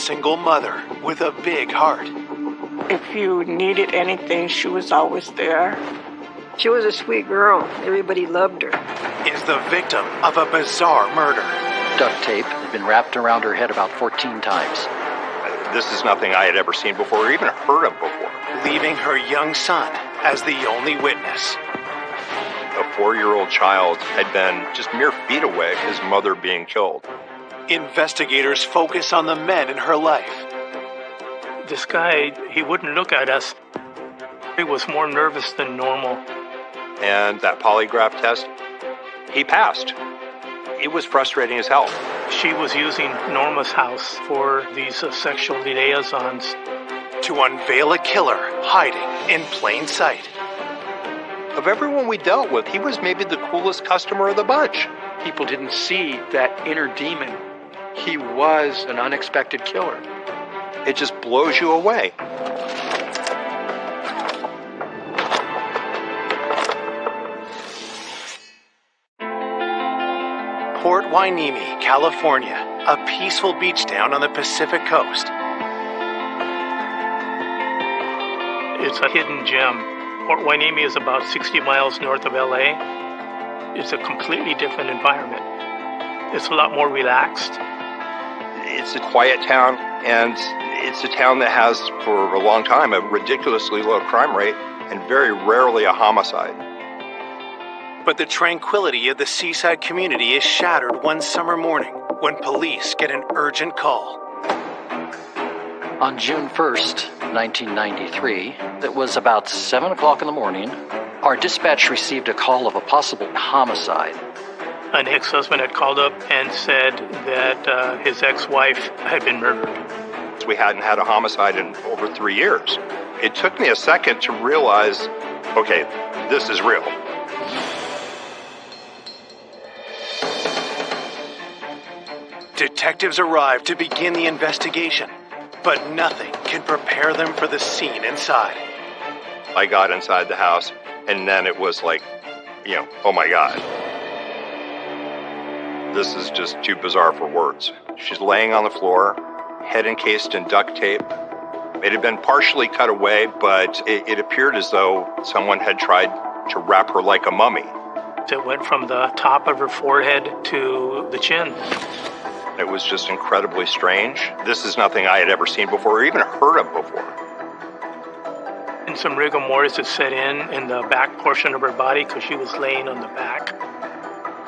single mother with a big heart. If you needed anything, she was always there. She was a sweet girl. Everybody loved her. Is the victim of a bizarre murder. Duct tape had been wrapped around her head about 14 times. This is nothing I had ever seen before or even heard of before. Leaving her young son as the only witness. A 4-year-old child had been just mere feet away from his mother being killed. Investigators focus on the men in her life. This guy, he wouldn't look at us. He was more nervous than normal. And that polygraph test, he passed. It was frustrating as hell. She was using Norma's house for these sexual liaisons. To unveil a killer hiding in plain sight. Of everyone we dealt with, he was maybe the coolest customer of the bunch. People didn't see that inner demon. He was an unexpected killer. It just blows you away. Port Hueneme, California, a peaceful beach town on the Pacific coast. It's a hidden gem. Port Hueneme is about 60 miles north of LA. It's a completely different environment. It's a lot more relaxed. It's a quiet town, and it's a town that has, for a long time, a ridiculously low crime rate and very rarely a homicide. But the tranquility of the seaside community is shattered one summer morning when police get an urgent call. On June 1st, 1993, it was about 7 o'clock in the morning, our dispatch received a call of a possible homicide. An ex-husband had called up and said that his ex-wife had been murdered. We hadn't had a homicide in over 3 years. It took me a second to realize, okay, this is real. Detectives arrive to begin the investigation, but nothing can prepare them for the scene inside. I got inside the house, and then it was like, oh my God. This is just too bizarre for words. She's laying on the floor, head encased in duct tape. It had been partially cut away, but it appeared as though someone had tried to wrap her like a mummy. It went from the top of her forehead to the chin. It was just incredibly strange. This is nothing I had ever seen before or even heard of before. And some rigor mortis had set in the back portion of her body because she was laying on the back.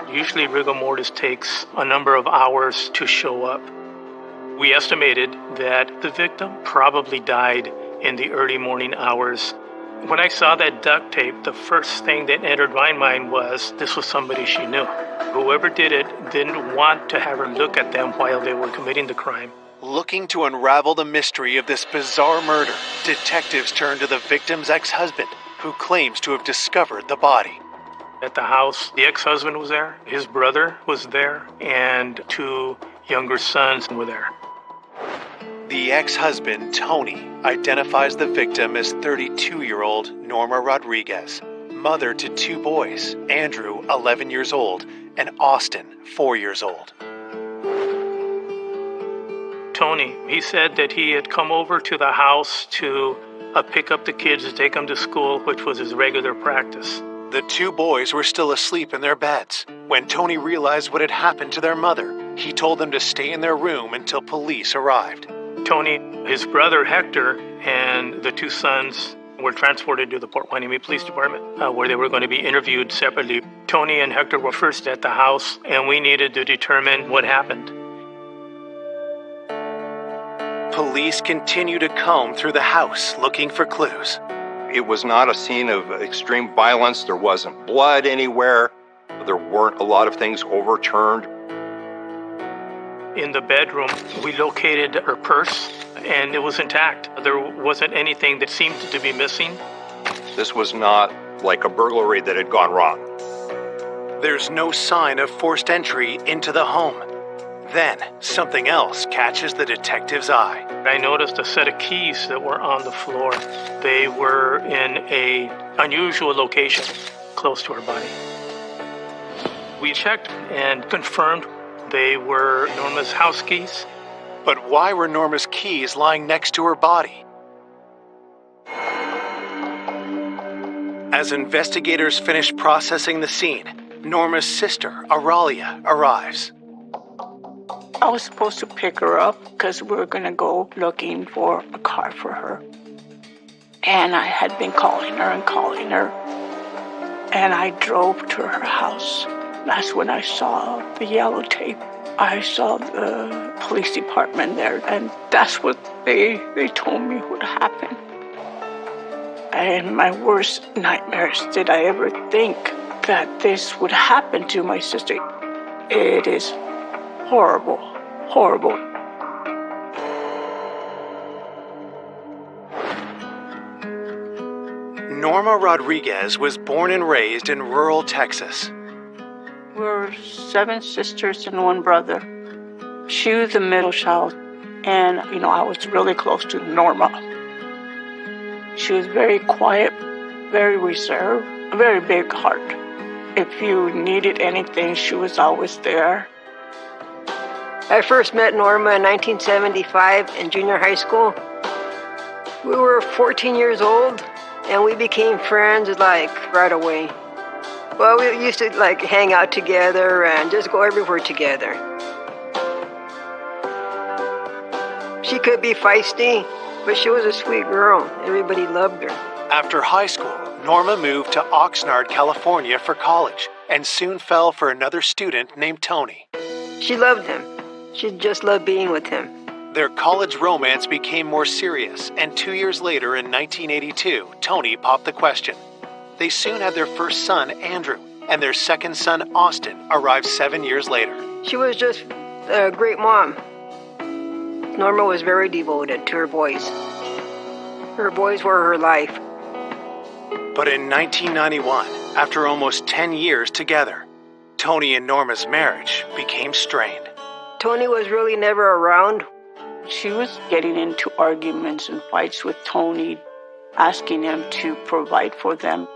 Usually rigor mortis takes a number of hours to show up. We estimated that the victim probably died in the early morning hours. When I saw that duct tape, the first thing that entered my mind was this was somebody she knew. Whoever did it didn't want to have her look at them while they were committing the crime. Looking to unravel the mystery of this bizarre murder, detectives turn to the victim's ex-husband, who claims to have discovered the body. At the house, the ex-husband was there, his brother was there, and 2 younger sons were there. The ex-husband, Tony, identifies the victim as 32-year-old Norma Rodriguez, mother to 2 boys, Andrew, 11 years old, and Austin, 4 years old. Tony, he said that he had come over to the house to pick up the kids to take them to school, which was his regular practice. The 2 boys were still asleep in their beds. When Tony realized what had happened to their mother, he told them to stay in their room until police arrived. Tony, his brother Hector, and the 2 sons were transported to the Port Hueneme Police Department, where they were going to be interviewed separately. Tony and Hector were first at the house, and we needed to determine what happened. Police continue to comb through the house looking for clues. It was not a scene of extreme violence. There wasn't blood anywhere. There weren't a lot of things overturned. In the bedroom, we located her purse, and it was intact. There wasn't anything that seemed to be missing. This was not like a burglary that had gone wrong. There's no sign of forced entry into the home. Then, something else catches the detective's eye. I noticed a set of keys that were on the floor. They were in an unusual location, close to her body. We checked and confirmed they were Norma's house keys. But why were Norma's keys lying next to her body? As investigators finish processing the scene, Norma's sister, Aurelia, arrives. I was supposed to pick her up because we were going to go looking for a car for her. And I had been calling her. And I drove to her house. That's when I saw the yellow tape. I saw the police department there, and that's what they told me would happen. And my worst nightmares, did I ever think that this would happen to my sister? It is horrible, horrible. Norma Rodriguez was born and raised in rural Texas. We're 7 sisters and 1 brother. She was the middle child, and, I was really close to Norma. She was very quiet, very reserved, a very big heart. If you needed anything, she was always there. I first met Norma in 1975 in junior high school. We were 14 years old, and we became friends right away. Well, we used to hang out together and just go everywhere together. She could be feisty, but she was a sweet girl. Everybody loved her. After high school, Norma moved to Oxnard, California for college and soon fell for another student named Tony. She loved him. She just loved being with him. Their college romance became more serious, and 2 years later in 1982, Tony popped the question. They soon had their first son, Andrew, and their second son, Austin, arrived 7 years later. She was just a great mom. Norma was very devoted to her boys. Her boys were her life. But in 1991, after almost 10 years together, Tony and Norma's marriage became strained. Tony was really never around. She was getting into arguments and fights with Tony, asking him to provide for them.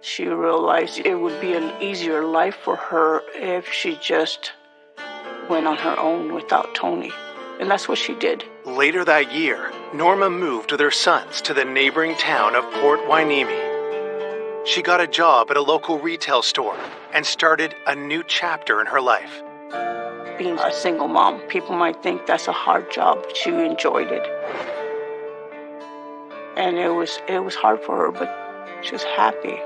She realized it would be an easier life for her if she just went on her own without Tony. And that's what she did. Later that year, Norma moved with her sons to the neighboring town of Port Hueneme. She got a job at a local retail store and started a new chapter in her life. Being a single mom, people might think that's a hard job. She enjoyed it. And it was hard for her, but she was happy.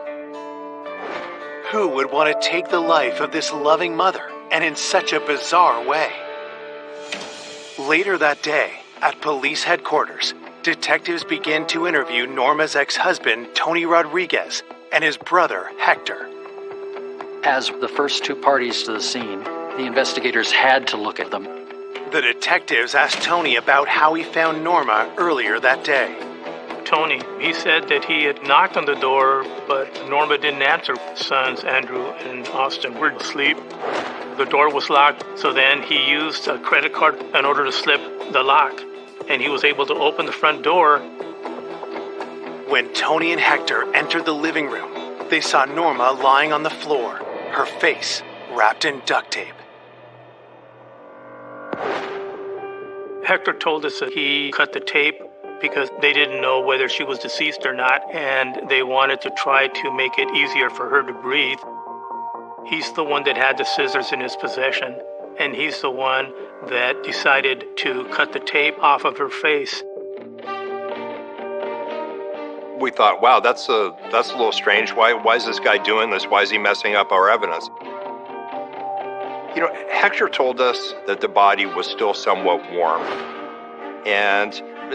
Who would want to take the life of this loving mother, and in such a bizarre way? Later that day, at police headquarters, detectives began to interview Norma's ex-husband, Tony Rodriguez, and his brother, Hector. As the first 2 parties to the scene, the investigators had to look at them. The detectives asked Tony about how he found Norma earlier that day. Tony, he said that he had knocked on the door, but Norma didn't answer. Sons, Andrew and Austin, were asleep. The door was locked, so then he used a credit card in order to slip the lock, and he was able to open the front door. When Tony and Hector entered the living room, they saw Norma lying on the floor, her face wrapped in duct tape. Hector told us that he cut the tape because they didn't know whether she was deceased or not, and they wanted to try to make it easier for her to breathe. He's the one that had the scissors in his possession, and he's the one that decided to cut the tape off of her face. We thought, wow, that's a little strange. Why is this guy doing this? Why is he messing up our evidence? Hector told us that the body was still somewhat warm. And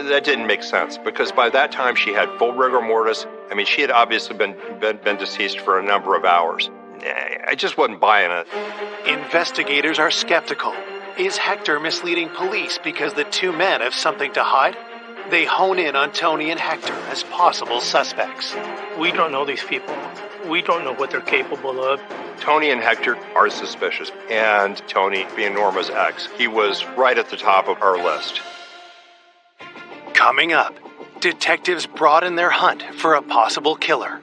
that didn't make sense because by that time she had full rigor mortis. I mean, she had obviously been deceased for a number of hours. I just wasn't buying it. Investigators are skeptical. Is Hector misleading police because the 2 men have something to hide? They hone in on Tony and Hector as possible suspects. We don't know these people. We don't know what they're capable of. Tony and Hector are suspicious. And Tony, being Norma's ex, he was right at the top of our list. Coming up, detectives broaden their hunt for a possible killer.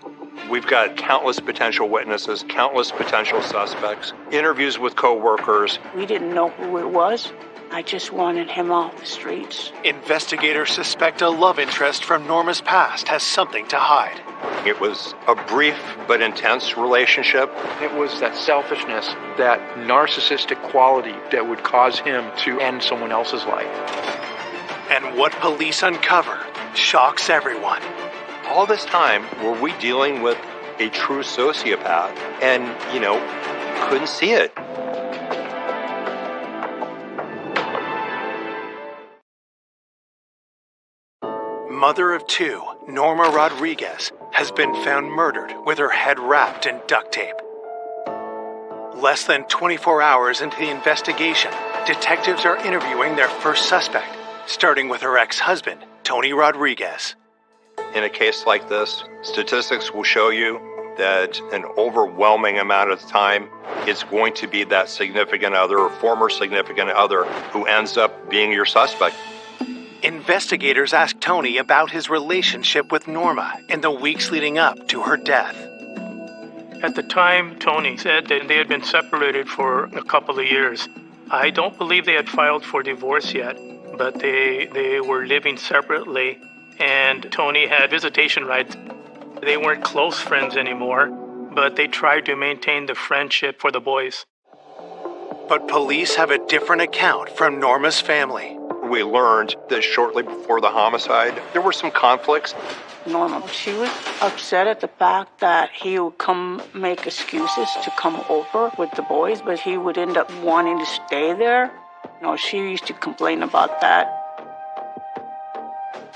We've got countless potential witnesses, countless potential suspects, interviews with co-workers. We didn't know who it was. I just wanted him off the streets. Investigators suspect a love interest from Norma's past has something to hide. It was a brief but intense relationship. It was that selfishness, that narcissistic quality that would cause him to end someone else's life. And what police uncover shocks everyone. All this time, were we dealing with a true sociopath? And, couldn't see it. Mother of two, Norma Rodriguez, has been found murdered with her head wrapped in duct tape. Less than 24 hours into the investigation, detectives are interviewing their first suspect, starting with her ex-husband, Tony Rodriguez. In a case like this, statistics will show you that an overwhelming amount of the time it's going to be that significant other or former significant other who ends up being your suspect. Investigators ask Tony about his relationship with Norma in the weeks leading up to her death. At the time, Tony said that they had been separated for a couple of years. I don't believe they had filed for divorce yet, but they were living separately, and Tony had visitation rights. They weren't close friends anymore, but they tried to maintain the friendship for the boys. But police have a different account from Norma's family. We learned that shortly before the homicide, there were some conflicts. Norma, she was upset at the fact that he would come make excuses to come over with the boys, but he would end up wanting to stay there. She used to complain about that.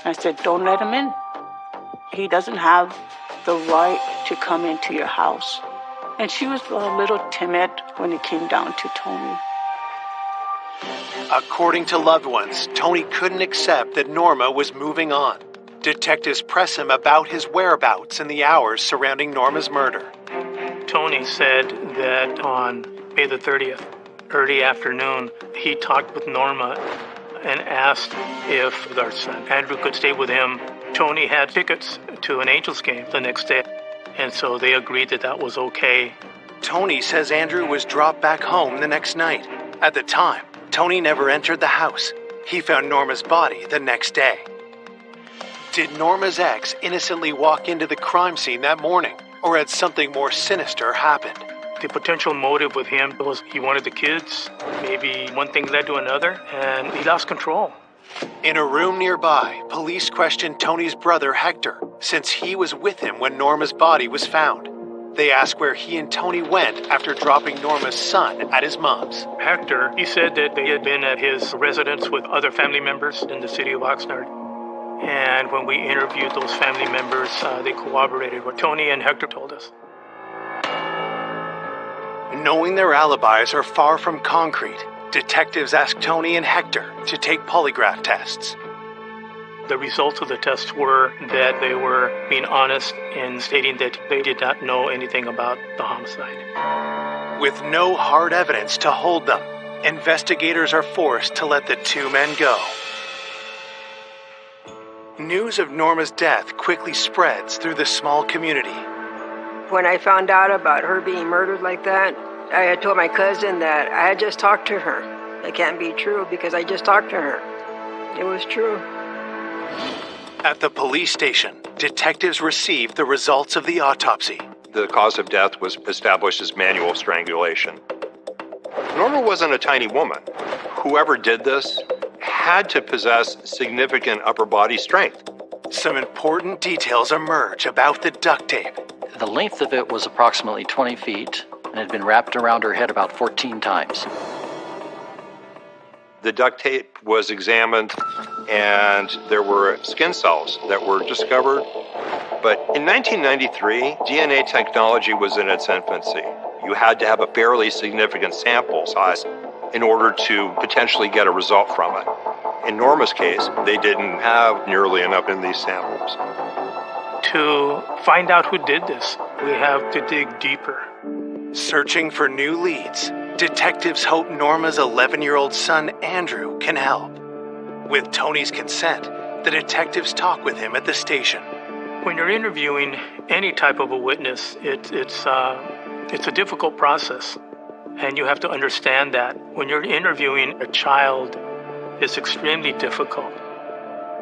I said, don't let him in. He doesn't have the right to come into your house. And she was a little timid when it came down to Tony. According to loved ones, Tony couldn't accept that Norma was moving on. Detectives press him about his whereabouts in the hours surrounding Norma's murder. Tony said that on May the 30th, early afternoon, he talked with Norma and asked if our son Andrew could stay with him. Tony had tickets to an Angels game the next day, and so they agreed that that was okay. Tony says Andrew was dropped back home the next night. At the time, Tony never entered the house. He found Norma's body the next day. Did Norma's ex innocently walk into the crime scene that morning, or had something more sinister happened? The potential motive with him was he wanted the kids. Maybe one thing led to another, and he lost control. In a room nearby, police questioned Tony's brother Hector, since he was with him when Norma's body was found. They asked where he and Tony went after dropping Norma's son at his mom's. Hector, he said that they had been at his residence with other family members in the city of Oxnard. And when we interviewed those family members, they corroborated what Tony and Hector told us. Knowing their alibis are far from concrete, detectives asked Tony and Hector to take polygraph tests. The results of the tests were that they were being honest in stating that they did not know anything about the homicide. With no hard evidence to hold them, investigators are forced to let the two men go. News of Norma's death quickly spreads through the small community. When I found out about her being murdered like that, I had told my cousin that I had just talked to her. It can't be true because I just talked to her. It was true. At the police station, detectives received the results of the autopsy. The cause of death was established as manual strangulation. Norma wasn't a tiny woman. Whoever did this had to possess significant upper body strength. Some important details emerge about the duct tape. The length of it was approximately 20 feet and had been wrapped around her head about 14 times. The duct tape was examined, and there were skin cells that were discovered. But in 1993, DNA technology was in its infancy. You had to have a fairly significant sample size in order to potentially get a result from it. In Norma's case, they didn't have nearly enough in these samples. To find out who did this, we have to dig deeper. Searching for new leads, detectives hope Norma's 11-year-old son, Andrew, can help. With Tony's consent, the detectives talk with him at the station. When you're interviewing any type of a witness, it's a difficult process. And you have to understand that when you're interviewing a child is extremely difficult.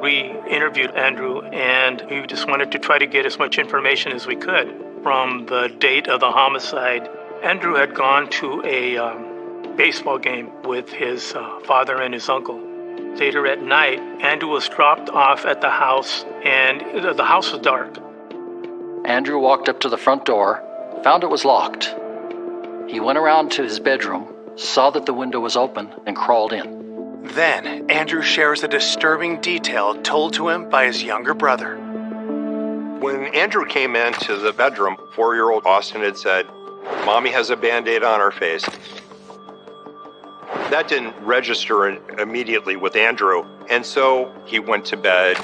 We interviewed Andrew, and we just wanted to try to get as much information as we could. From the date of the homicide, Andrew had gone to a baseball game with his father and his uncle. Later at night, Andrew was dropped off at the house, and the house was dark. Andrew walked up to the front door, found it was locked. He went around to his bedroom, saw that the window was open, and crawled in. Then, Andrew shares a disturbing detail told to him by his younger brother. When Andrew came into the bedroom, 4-year-old Austin had said, "Mommy has a Band-Aid on her face." That didn't register immediately with Andrew, and so he went to bed.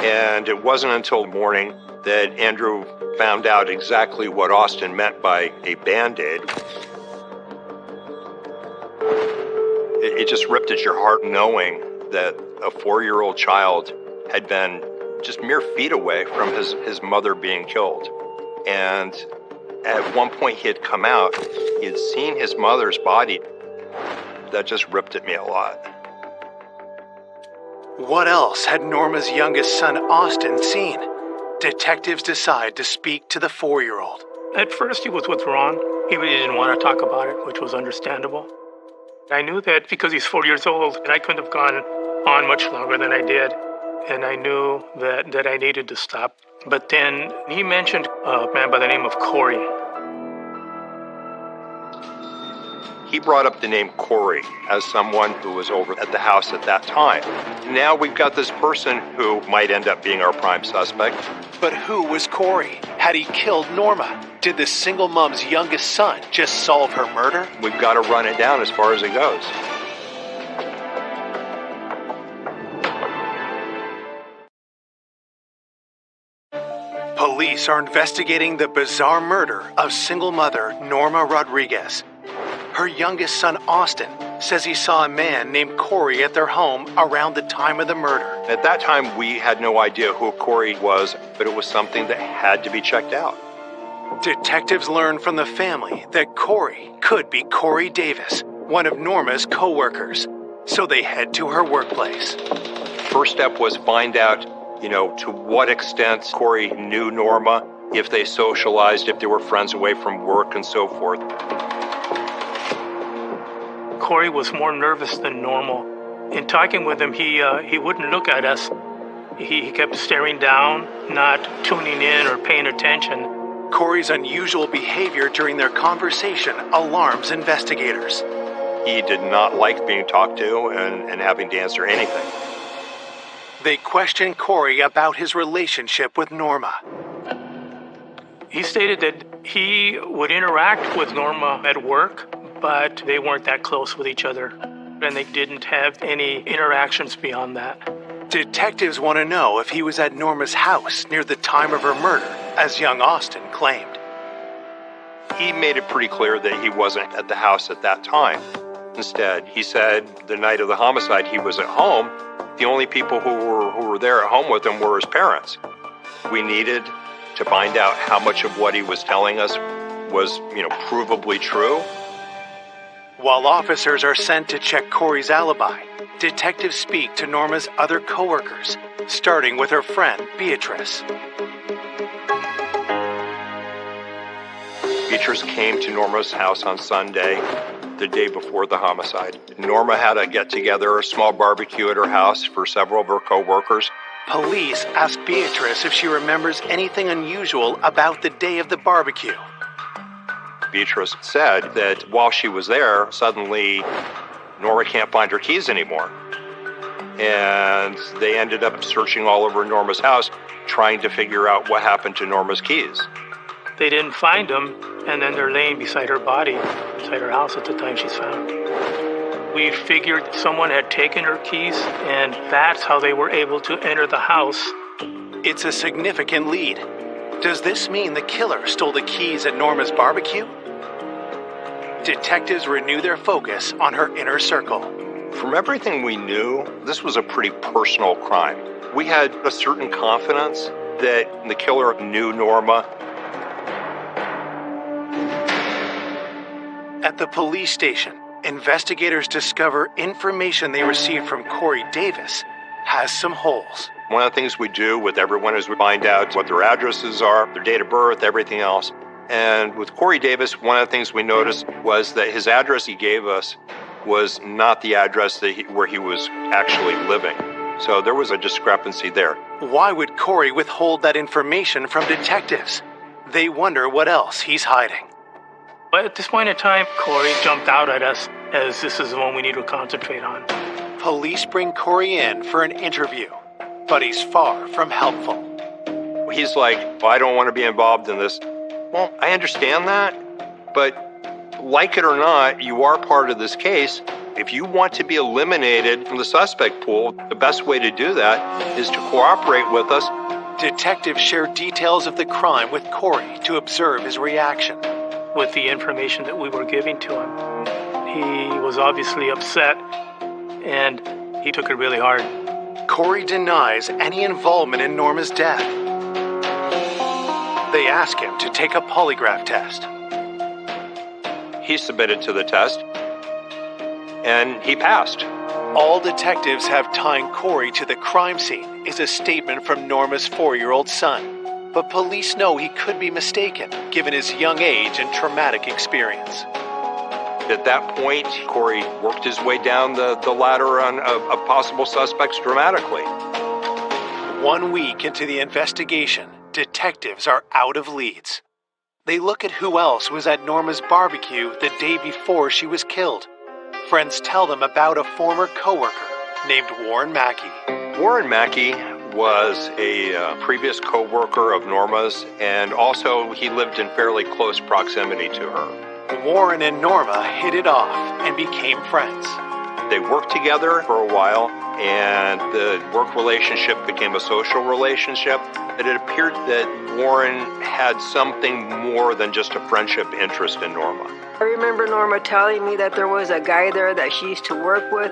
And it wasn't until morning that Andrew found out exactly what Austin meant by a Band-Aid. It just ripped at your heart knowing that a 4-year-old child had been just mere feet away from his mother being killed. And at one point he had come out, he had seen his mother's body. That just ripped at me a lot. What else had Norma's youngest son, Austin, seen? Detectives decide to speak to the 4-year-old. At first he was withdrawn. He really didn't want to talk about it, which was understandable. I knew that because he's 4 years old, and I couldn't have gone on much longer than I did. And I knew that I needed to stop. But then he mentioned a man by the name of Corey. He brought up the name Corey as someone who was over at the house at that time. Now we've got this person who might end up being our prime suspect. But who was Corey? Had he killed Norma? Did the single mom's youngest son just solve her murder? We've got to run it down as far as it goes. Police are investigating the bizarre murder of single mother Norma Rodriguez. Her youngest son, Austin, says he saw a man named Corey at their home around the time of the murder. At that time, we had no idea who Corey was, but it was something that had to be checked out. Detectives learn from the family that Corey could be Corey Davis, one of Norma's co-workers. So they head to her workplace. First step was find out, to what extent Corey knew Norma, if they socialized, if they were friends away from work, and so forth. Corey was more nervous than normal. In talking with him, he wouldn't look at us. He kept staring down, not tuning in or paying attention. Corey's unusual behavior during their conversation alarms investigators. He did not like being talked to and having to answer anything. They question Corey about his relationship with Norma. He stated that he would interact with Norma at work, but they weren't that close with each other, and they didn't have any interactions beyond that. Detectives want to know if he was at Norma's house near the time of her murder, as young Austin claimed. He made it pretty clear that he wasn't at the house at that time. Instead, he said the night of the homicide he was at home. The only people who were there at home with him were his parents. We needed to find out how much of what he was telling us was, provably true. While officers are sent to check Corey's alibi, detectives speak to Norma's other coworkers, starting with her friend, Beatrice. Beatrice came to Norma's house on Sunday, the day before the homicide. Norma had a get-together, a small barbecue at her house for several of her co-workers. Police ask Beatrice if she remembers anything unusual about the day of the barbecue. Beatrice said that while she was there, suddenly Norma can't find her keys anymore. And they ended up searching all over Norma's house, trying to figure out what happened to Norma's keys. They didn't find them, and then they're laying beside her body, beside her house at the time she's found. We figured someone had taken her keys, and that's how they were able to enter the house. It's a significant lead. Does this mean the killer stole the keys at Norma's barbecue? Detectives renew their focus on her inner circle. From everything we knew, this was a pretty personal crime. We had a certain confidence that the killer knew Norma. At the police station, investigators discover information they received from Corey Davis has some holes. One of the things we do with everyone is we find out what their addresses are, their date of birth, everything else. And with Corey Davis, one of the things we noticed was that his address he gave us was not the address where he was actually living. So there was a discrepancy there. Why would Corey withhold that information from detectives? They wonder what else he's hiding. But at this point in time, Corey jumped out at us as this is the one we need to concentrate on. Police bring Corey in for an interview, but he's far from helpful. He's like, well, I don't want to be involved in this. Well, I understand that, but like it or not, you are part of this case. If you want to be eliminated from the suspect pool, the best way to do that is to cooperate with us. Detectives share details of the crime with Corey to observe his reaction. With the information that we were giving to him, he was obviously upset, and he took it really hard. Corey denies any involvement in Norma's death. They ask him to take a polygraph test. He submitted to the test, and he passed. All detectives have tying Corey to the crime scene is a statement from Norma's 4-year-old son. But police know he could be mistaken, given his young age and traumatic experience. At that point, Corey worked his way down the ladder of possible suspects dramatically. 1 week into the investigation, detectives are out of leads. They look at who else was at Norma's barbecue the day before she was killed. Friends tell them about a former coworker named Warren Mackey. Warren Mackey was a previous co-worker of Norma's, and also he lived in fairly close proximity to her. Warren and Norma hit it off and became friends. They worked together for a while, and the work relationship became a social relationship. It appeared that Warren had something more than just a friendship interest in Norma. I remember Norma telling me that there was a guy there that she used to work with,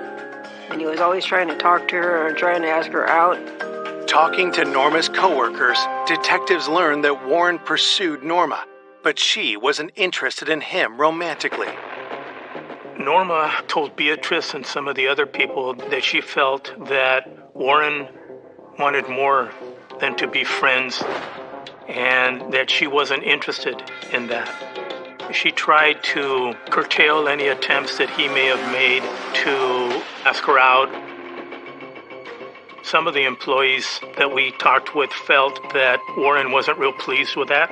and he was always trying to talk to her and trying to ask her out. Talking to Norma's coworkers, detectives learned that Warren pursued Norma, but she wasn't interested in him romantically. Norma told Beatrice and some of the other people that she felt that Warren wanted more than to be friends, and that she wasn't interested in that. She tried to curtail any attempts that he may have made to ask her out. Some of the employees that we talked with felt that Warren wasn't real pleased with that.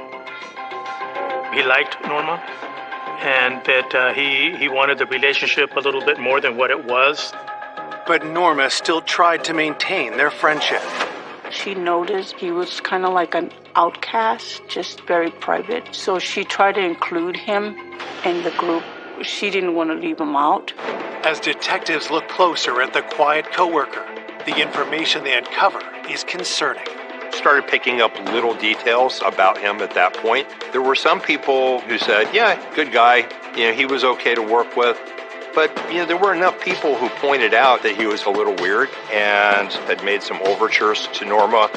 He liked Norma, and that he wanted the relationship a little bit more than what it was. But Norma still tried to maintain their friendship. She noticed he was kind of like an outcast, just very private. So she tried to include him in the group. She didn't want to leave him out. As detectives look closer at the quiet coworker, the information they uncover is concerning. Started picking up little details about him at that point. There were some people who said, yeah, good guy, he was okay to work with. But, there were enough people who pointed out that he was a little weird and had made some overtures to Norma,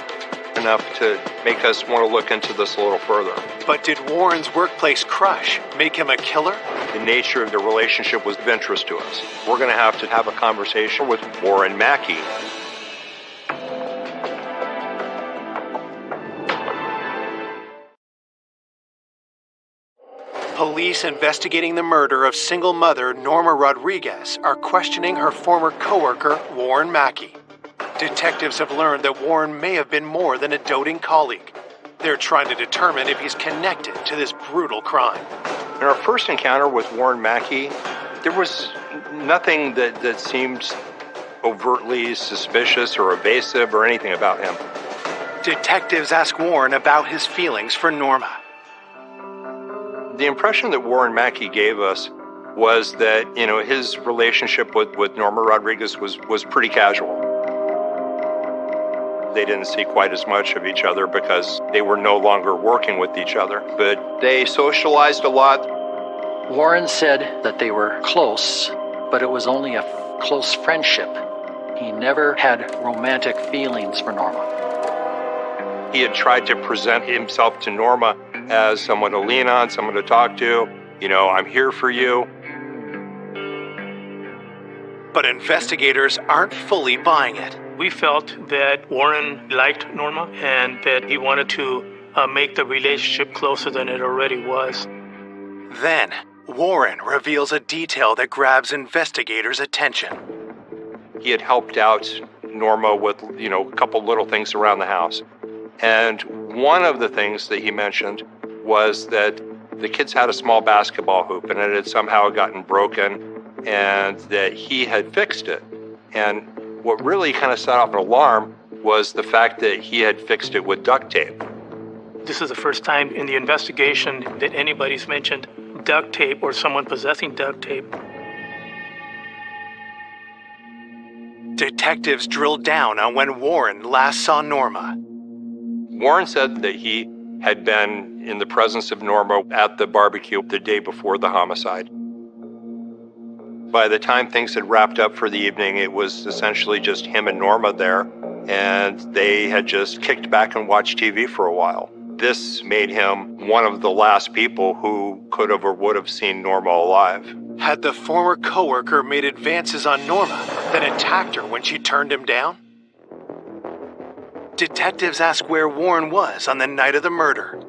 enough to make us want to look into this a little further. But did Warren's workplace crush make him a killer? The nature of the relationship was of interest to us. We're going to have a conversation with Warren Mackey. Police investigating the murder of single mother Norma Rodriguez are questioning her former coworker, Warren Mackey. Detectives have learned that Warren may have been more than a doting colleague. They're trying to determine if he's connected to this brutal crime. In our first encounter with Warren Mackey, there was nothing that seemed overtly suspicious or evasive or anything about him. Detectives ask Warren about his feelings for Norma. The impression that Warren Mackey gave us was that, his relationship with Norma Rodriguez was pretty casual. They didn't see quite as much of each other because they were no longer working with each other, but they socialized a lot. Warren said that they were close, but it was only a close friendship. He never had romantic feelings for Norma. He had tried to present himself to Norma as someone to lean on, someone to talk to. I'm here for you. But investigators aren't fully buying it. We felt that Warren liked Norma and that he wanted to make the relationship closer than it already was. Then, Warren reveals a detail that grabs investigators' attention. He had helped out Norma with, a couple little things around the house. And one of the things that he mentioned was that the kids had a small basketball hoop and it had somehow gotten broken and that he had fixed it. And what really kind of set off an alarm was the fact that he had fixed it with duct tape. This is the first time in the investigation that anybody's mentioned duct tape or someone possessing duct tape. Detectives drilled down on when Warren last saw Norma. Warren said that he had been in the presence of Norma at the barbecue the day before the homicide. By the time things had wrapped up for the evening, it was essentially just him and Norma there, and they had just kicked back and watched TV for a while. This made him one of the last people who could have or would have seen Norma alive. Had the former coworker made advances on Norma, then attacked her when she turned him down? Detectives ask where Warren was on the night of the murder.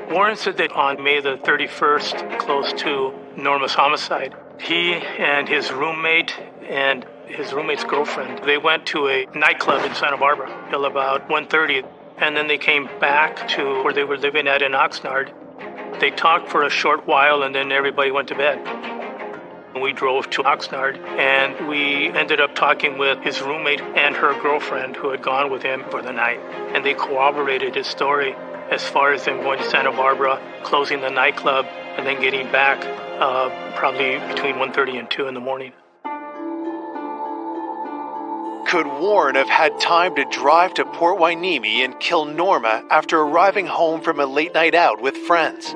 Warren said that on May the 31st, close to Norma's homicide, he and his roommate and his roommate's girlfriend, they went to a nightclub in Santa Barbara till about 1:30, and then they came back to where they were living at in Oxnard. They talked for a short while, and then everybody went to bed. We drove to Oxnard, and we ended up talking with his roommate and her girlfriend who had gone with him for the night, and they corroborated his story as far as them going to Santa Barbara, closing the nightclub, and then getting back probably between 1:30 and 2 in the morning. Could Warren have had time to drive to Port Hueneme and kill Norma after arriving home from a late night out with friends?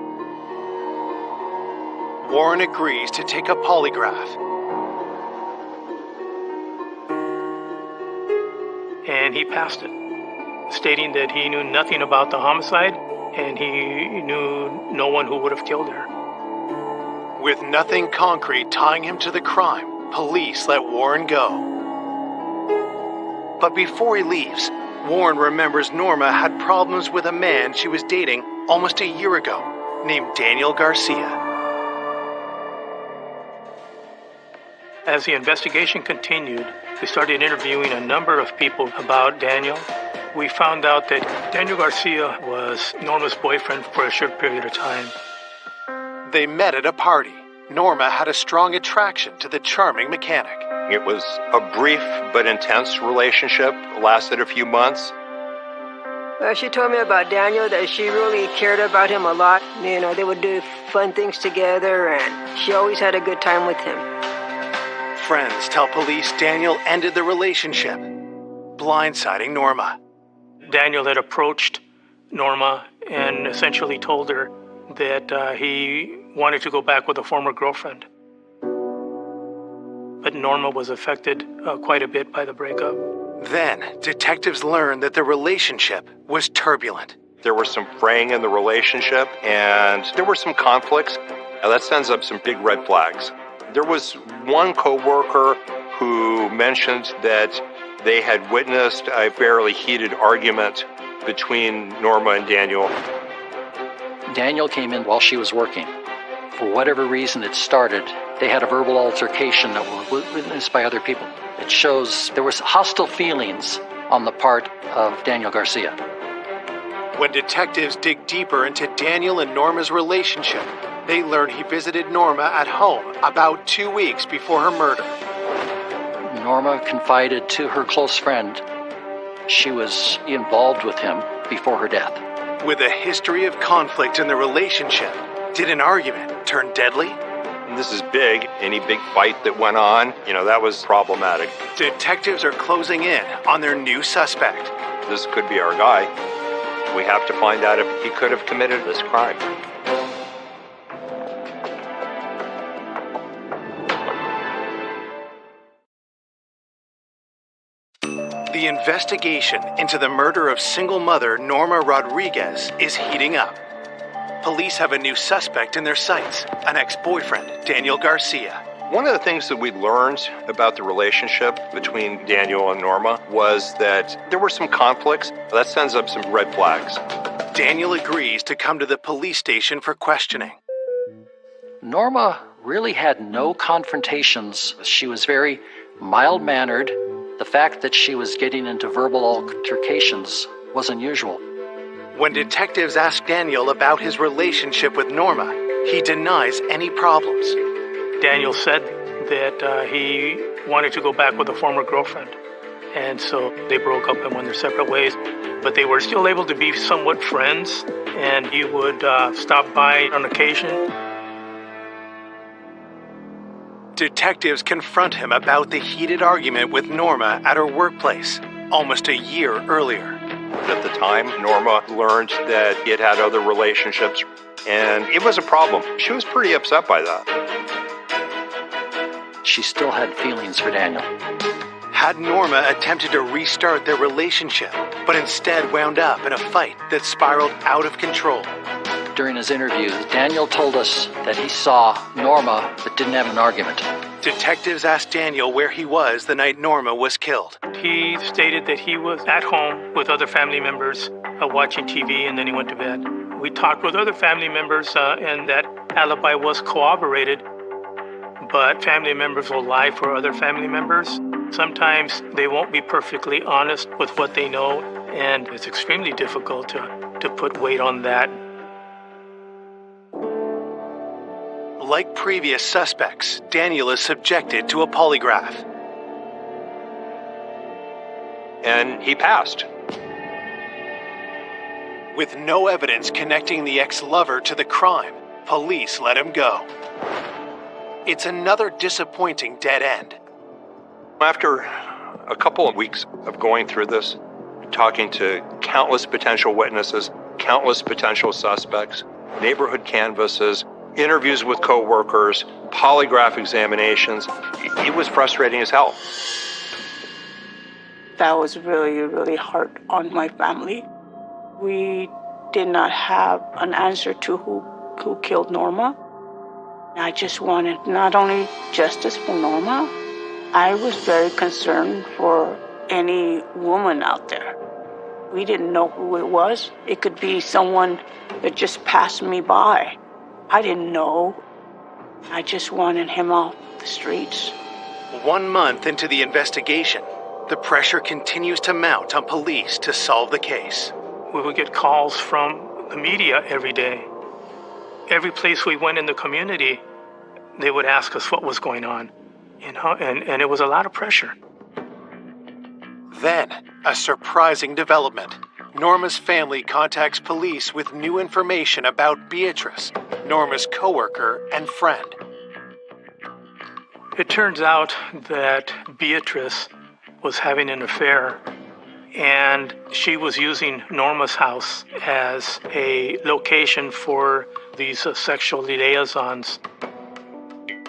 Warren agrees to take a polygraph. And he passed it, stating that he knew nothing about the homicide and he knew no one who would have killed her. With nothing concrete tying him to the crime, police let Warren go. But before he leaves, Warren remembers Norma had problems with a man she was dating almost a year ago, named Daniel Garcia. As the investigation continued, we started interviewing a number of people about Daniel. We found out that Daniel Garcia was Norma's boyfriend for a short period of time. They met at a party. Norma had a strong attraction to the charming mechanic. It was a brief but intense relationship, lasted a few months. She told me about Daniel, that she really cared about him a lot. They would do fun things together, and she always had a good time with him. Friends tell police Daniel ended the relationship, blindsiding Norma. Daniel had approached Norma and essentially told her that he wanted to go back with a former girlfriend. But Norma was affected quite a bit by the breakup. Then, detectives learned that the relationship was turbulent. There was some fraying in the relationship, and there were some conflicts. Now, that sends up some big red flags. There was one coworker who mentioned that they had witnessed a fairly heated argument between Norma and Daniel. Daniel came in while she was working. For whatever reason it started, they had a verbal altercation that were witnessed by other people. It shows there was hostile feelings on the part of Daniel Garcia. When detectives dig deeper into Daniel and Norma's relationship, they learn he visited Norma at home about 2 weeks before her murder. Norma confided to her close friend she was involved with him before her death. With a history of conflict in the relationship, did an argument turn deadly? And this is big. Any big fight that went on, that was problematic. Detectives are closing in on their new suspect. This could be our guy. We have to find out if he could have committed this crime. The investigation into the murder of single mother Norma Rodriguez is heating up. Police have a new suspect in their sights, an ex-boyfriend, Daniel Garcia. One of the things that we learned about the relationship between Daniel and Norma was that there were some conflicts. That sends up some red flags. Daniel agrees to come to the police station for questioning. Norma really had no confrontations. She was very mild-mannered. The fact that she was getting into verbal altercations was unusual. When detectives ask Daniel about his relationship with Norma, he denies any problems. Daniel said that he wanted to go back with a former girlfriend. And so they broke up and went their separate ways. But they were still able to be somewhat friends, and he would stop by on occasion. Detectives confront him about the heated argument with Norma at her workplace almost a year earlier. At the time, Norma learned that he had had other relationships, and it was a problem. She was pretty upset by that. She still had feelings for Daniel. Had Norma attempted to restart their relationship, but instead wound up in a fight that spiraled out of control. During his interview, Daniel told us that he saw Norma but didn't have an argument. Detectives asked Daniel where he was the night Norma was killed. He stated that he was at home with other family members watching TV, and then he went to bed. We talked with other family members, and that alibi was corroborated. But family members will lie for other family members. Sometimes they won't be perfectly honest with what they know, and it's extremely difficult to put weight on that. Like previous suspects, Daniel is subjected to a polygraph. And he passed. With no evidence connecting the ex-lover to the crime, police let him go. It's another disappointing dead end. After a couple of weeks of going through this, talking to countless potential witnesses, countless potential suspects, neighborhood canvasses, interviews with co-workers, polygraph examinations, it was frustrating as hell. That was really, really hard on my family. We did not have an answer to who killed Norma. I just wanted not only justice for Norma, I was very concerned for any woman out there. We didn't know who it was. It could be someone that just passed me by. I didn't know. I just wanted him off the streets. 1 month into the investigation, the pressure continues to mount on police to solve the case. We would get calls from the media every day. Every place we went in the community, they would ask us what was going on, and it was a lot of pressure. Then, a surprising development. Norma's family contacts police with new information about Beatrice, Norma's coworker and friend. It turns out that Beatrice was having an affair, and she was using Norma's house as a location for these sexual liaisons.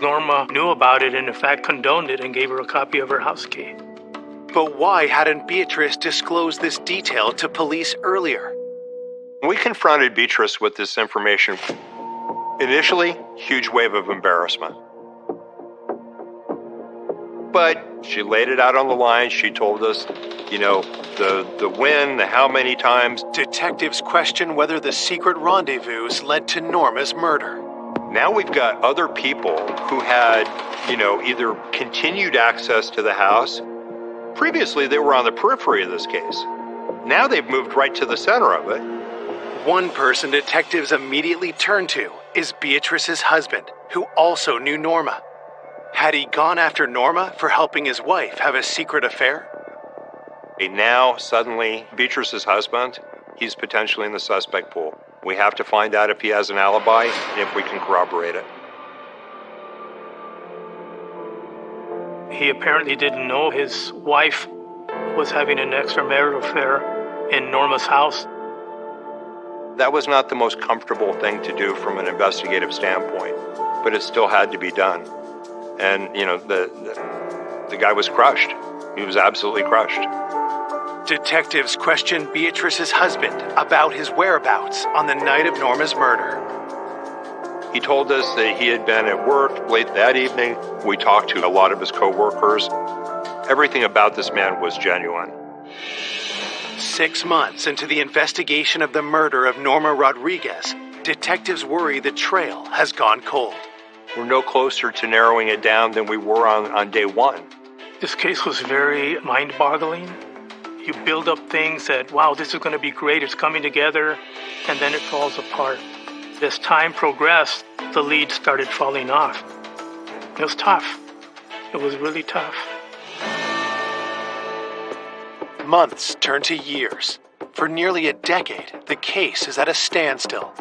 Norma knew about it and in fact condoned it and gave her a copy of her house key. But why hadn't Beatrice disclosed this detail to police earlier? We confronted Beatrice with this information. Initially, huge wave of embarrassment. But she laid it out on the line. She told us, the when, the how many times. Detectives question whether the secret rendezvous led to Norma's murder. Now we've got other people who had, either continued access to the house. Previously, they were on the periphery of this case. Now they've moved right to the center of it. One person detectives immediately turn to is Beatrice's husband, who also knew Norma. Had he gone after Norma for helping his wife have a secret affair? And now, suddenly, Beatrice's husband, he's potentially in the suspect pool. We have to find out if he has an alibi and if we can corroborate it. He apparently didn't know his wife was having an extramarital affair in Norma's house. That was not the most comfortable thing to do from an investigative standpoint, but it still had to be done. And, the guy was crushed. He was absolutely crushed. Detectives question Beatrice's husband about his whereabouts on the night of Norma's murder. He told us that he had been at work late that evening. We talked to a lot of his coworkers. Everything about this man was genuine. 6 months into the investigation of the murder of Norma Rodriguez, detectives worry the trail has gone cold. We're no closer to narrowing it down than we were on day one. This case was very mind-boggling. You build up things that, wow, this is going to be great, it's coming together, and then it falls apart. As time progressed, the lead started falling off. It was tough. It was really tough. Months turn to years. For nearly a decade, the case is at a standstill.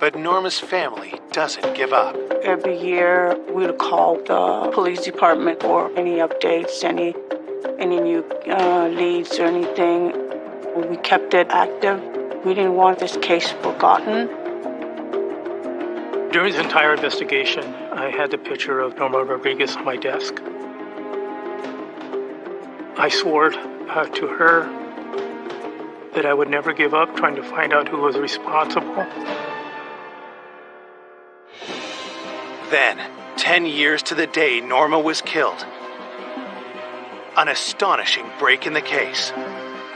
But Norma's family doesn't give up. Every year, we would call the police department for any updates, any new leads or anything. We kept it active. We didn't want this case forgotten. During this entire investigation, I had the picture of Norma Rodriguez on my desk. I swore to her that I would never give up trying to find out who was responsible. Then, 10 years to the day Norma was killed. An astonishing break in the case.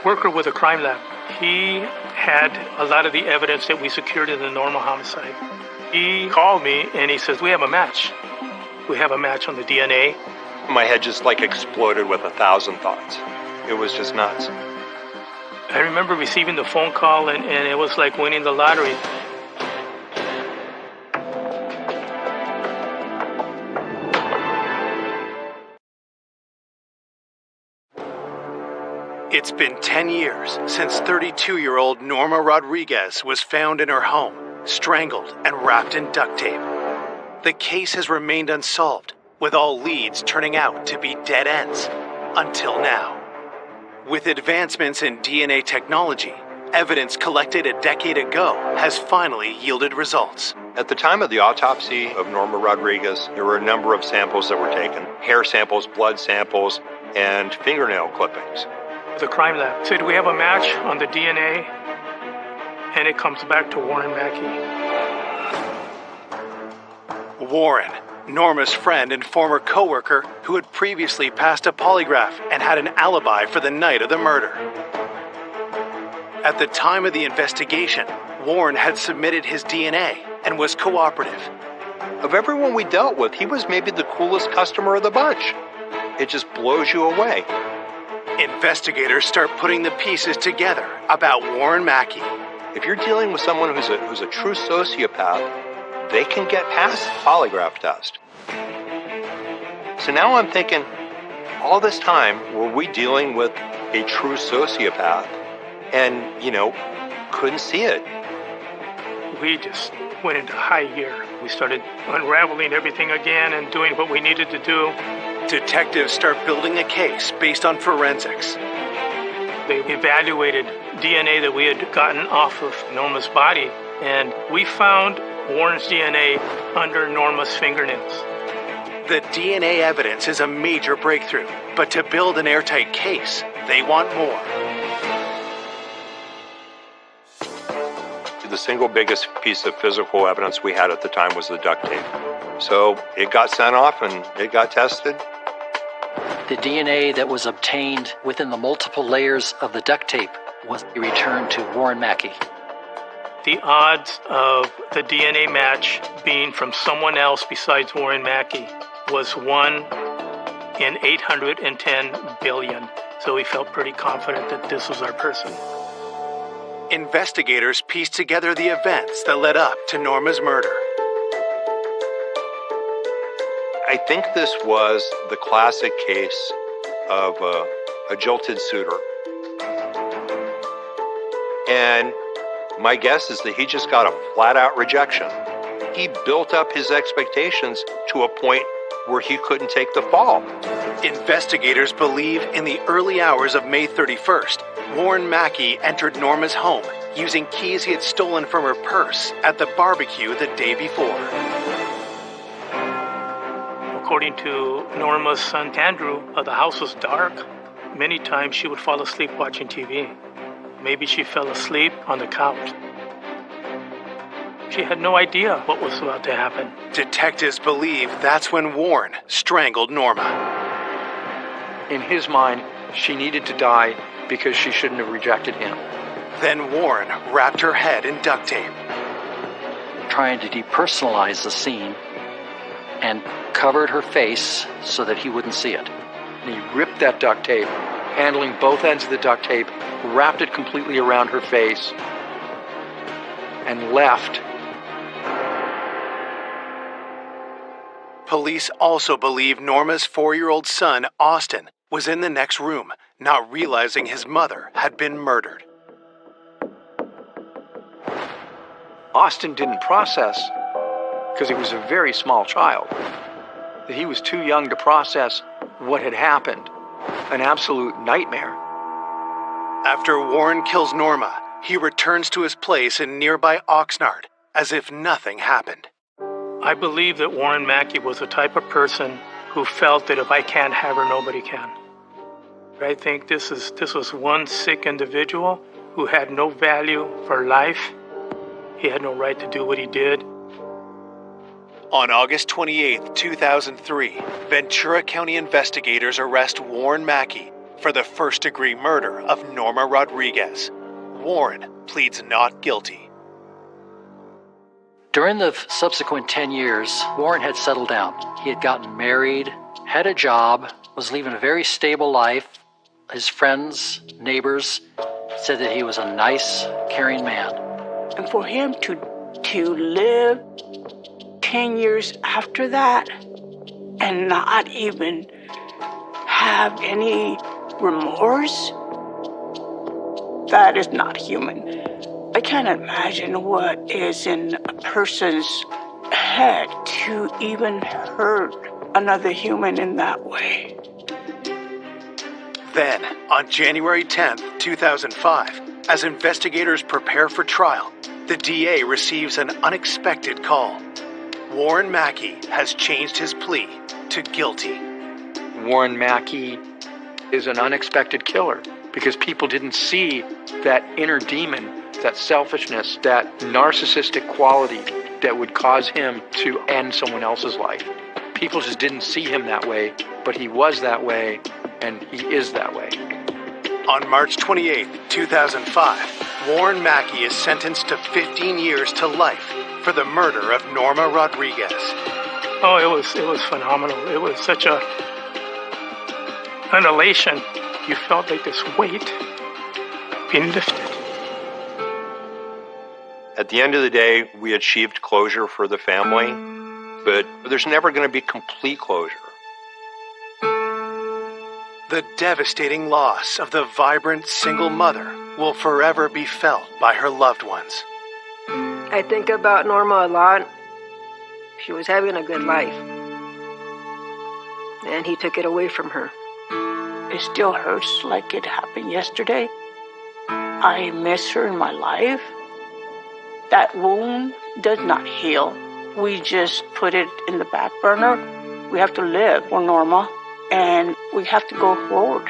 Worker with a crime lab, he had a lot of the evidence that we secured in the Norma homicide. He called me and he says, we have a match. We have a match on the DNA. My head just exploded with 1,000 thoughts. It was just nuts. I remember receiving the phone call and it was like winning the lottery. It's been 10 years since 32-year-old Norma Rodriguez was found in her home, strangled and wrapped in duct tape. The case has remained unsolved, with all leads turning out to be dead ends, until now. With advancements in DNA technology, evidence collected a decade ago has finally yielded results. At the time of the autopsy of Norma Rodriguez, there were a number of samples that were taken. Hair samples, blood samples, and fingernail clippings. The crime lab said we have a match on the DNA, and it comes back to Warren Mackey. Warren, Norma's friend and former co-worker who had previously passed a polygraph and had an alibi for the night of the murder. At the time of the investigation, Warren had submitted his DNA and was cooperative. Of everyone we dealt with, he was maybe the coolest customer of the bunch. It just blows you away. Investigators start putting the pieces together about Warren Mackey. If you're dealing with someone who's a true sociopath, they can get past the polygraph test. So now I'm thinking, all this time, were we dealing with a true sociopath and, couldn't see it? We just went into high gear. We started unraveling everything again and doing what we needed to do. Detectives start building a case based on forensics. They evaluated DNA that we had gotten off of Norma's body, and we found Warren's DNA under Norma's fingernails. The DNA evidence is a major breakthrough, but to build an airtight case, they want more. The single biggest piece of physical evidence we had at the time was the duct tape. So it got sent off and it got tested. The DNA that was obtained within the multiple layers of the duct tape was returned to Warren Mackey. The odds of the DNA match being from someone else besides Warren Mackey was 1 in 810 billion. So we felt pretty confident that this was our person. Investigators pieced together the events that led up to Norma's murder. I think this was the classic case of a jilted suitor. And my guess is that he just got a flat-out rejection. He built up his expectations to a point where he couldn't take the fall. Investigators believe in the early hours of May 31st, Warren Mackey entered Norma's home using keys he had stolen from her purse at the barbecue the day before. According to Norma's son Andrew, the house was dark. Many times she would fall asleep watching TV. Maybe she fell asleep on the couch. She had no idea what was about to happen. Detectives believe that's when Warren strangled Norma. In his mind, she needed to die because she shouldn't have rejected him. Then Warren wrapped her head in duct tape. Trying to depersonalize the scene and covered her face so that he wouldn't see it. And he ripped that duct tape, handling both ends of the duct tape, wrapped it completely around her face, and left. Police also believe Norma's 4-year-old son, Austin, was in the next room, not realizing his mother had been murdered. Austin didn't process, because he was a very small child, that he was too young to process what had happened. An absolute nightmare. After Warren kills Norma, he returns to his place in nearby Oxnard, as if nothing happened. I believe that Warren Mackey was the type of person who felt that if I can't have her, nobody can. I think this was one sick individual who had no value for life. He had no right to do what he did. On August 28, 2003, Ventura County investigators arrest Warren Mackey for the first-degree murder of Norma Rodriguez. Warren pleads not guilty. During the subsequent 10 years, Warren had settled down. He had gotten married, had a job, was living a very stable life. His friends, neighbors said that he was a nice, caring man. And for him to live 10 years after that and not even have any remorse, that is not human. I can't imagine what is in a person's head to even hurt another human in that way. Then, on January 10, 2005, as investigators prepare for trial, the DA receives an unexpected call. Warren Mackey has changed his plea to guilty. Warren Mackey is an unexpected killer because people didn't see that inner demon, that selfishness, that narcissistic quality that would cause him to end someone else's life. People just didn't see him that way, but he was that way, and he is that way. On March 28, 2005, Warren Mackey is sentenced to 15 years to life for the murder of Norma Rodriguez. Oh, it was phenomenal. It was such an elation. You felt like this weight being lifted. At the end of the day, we achieved closure for the family, but there's never going to be complete closure. The devastating loss of the vibrant single mother will forever be felt by her loved ones. I think about Norma a lot. She was having a good life, and he took it away from her. It still hurts like it happened yesterday. I miss her in my life. That wound does not heal. We just put it in the back burner. We have to live for Norma, and we have to go forward.